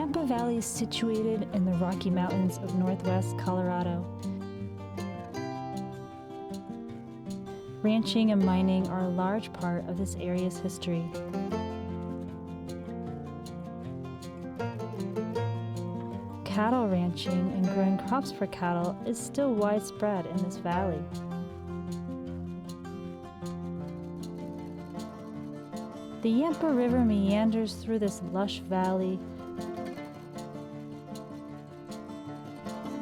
Yampa Valley is situated in the Rocky Mountains of northwest Colorado. Ranching and mining are a large part of this area's history. Cattle ranching and growing crops for cattle is still widespread in this valley. The Yampa River meanders through this lush valley,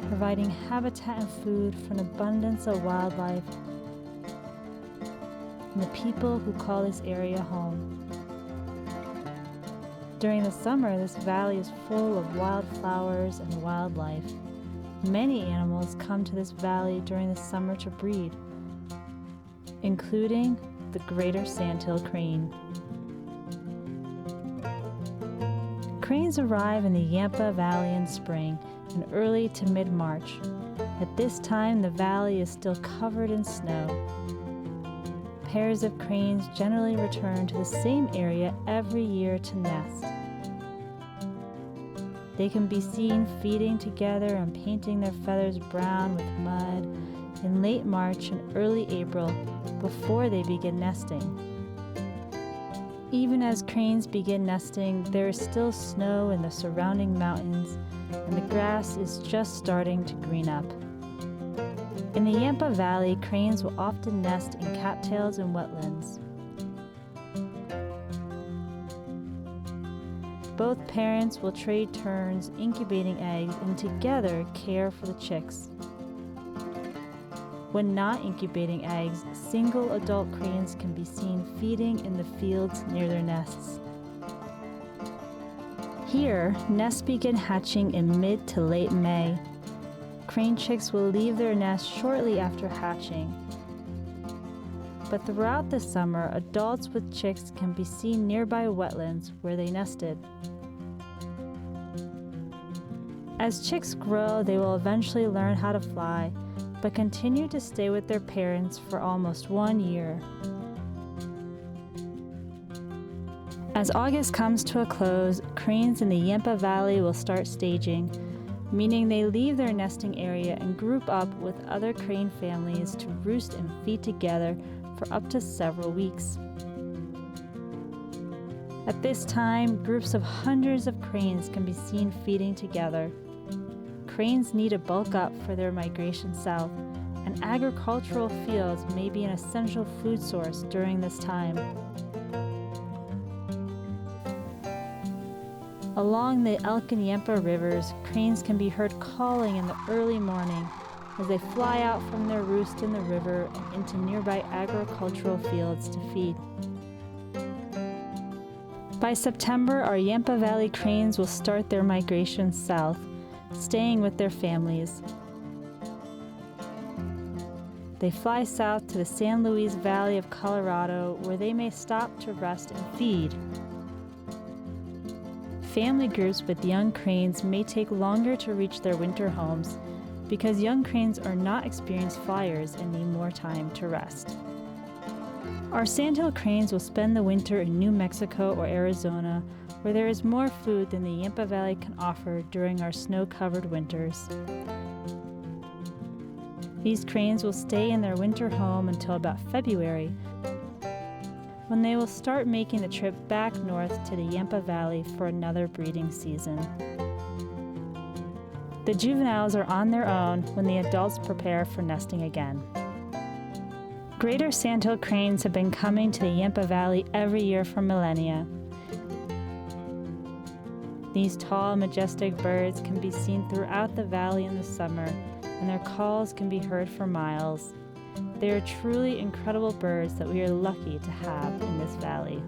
providing habitat and food for an abundance of wildlife and the people who call this area home. During the summer, this valley is full of wildflowers and wildlife. Many animals come to this valley during the summer to breed, including the Greater Sandhill Crane. Cranes arrive in the Yampa Valley in spring and early to mid-March. At this time, the valley is still covered in snow. Pairs of cranes generally return to the same area every year to nest. They can be seen feeding together and painting their feathers brown with mud in late March and early April before they begin nesting. Even as cranes begin nesting, there is still snow in the surrounding mountains, and the grass is just starting to green up. In the Yampa Valley, cranes will often nest in cattails and wetlands. Both parents will trade turns incubating eggs and together care for the chicks. When not incubating eggs, single adult cranes can be seen feeding in the fields near their nests. Here, nests begin hatching in mid to late May. Crane chicks will leave their nest shortly after hatching. But throughout the summer, adults with chicks can be seen nearby wetlands where they nested. As chicks grow, they will eventually learn how to fly, but continue to stay with their parents for almost 1 year. As August comes to a close, cranes in the Yampa Valley will start staging, meaning they leave their nesting area and group up with other crane families to roost and feed together for up to several weeks. At this time, groups of hundreds of cranes can be seen feeding together. Cranes need to bulk up for their migration south, and agricultural fields may be an essential food source during this time. Along the Elk and Yampa rivers, cranes can be heard calling in the early morning as they fly out from their roost in the river and into nearby agricultural fields to feed. By September, our Yampa Valley cranes will start their migration south, staying with their families. They fly south to the San Luis Valley of Colorado, where they may stop to rest and feed. Family groups with young cranes may take longer to reach their winter homes because young cranes are not experienced flyers and need more time to rest. Our sandhill cranes will spend the winter in New Mexico or Arizona, where there is more food than the Yampa Valley can offer during our snow-covered winters. These cranes will stay in their winter home until about February, when they will start making the trip back north to the Yampa Valley for another breeding season. The juveniles are on their own when the adults prepare for nesting again. Greater Sandhill cranes have been coming to the Yampa Valley every year for millennia. These tall, majestic birds can be seen throughout the valley in the summer, and their calls can be heard for miles. They are truly incredible birds that we are lucky to have in this valley.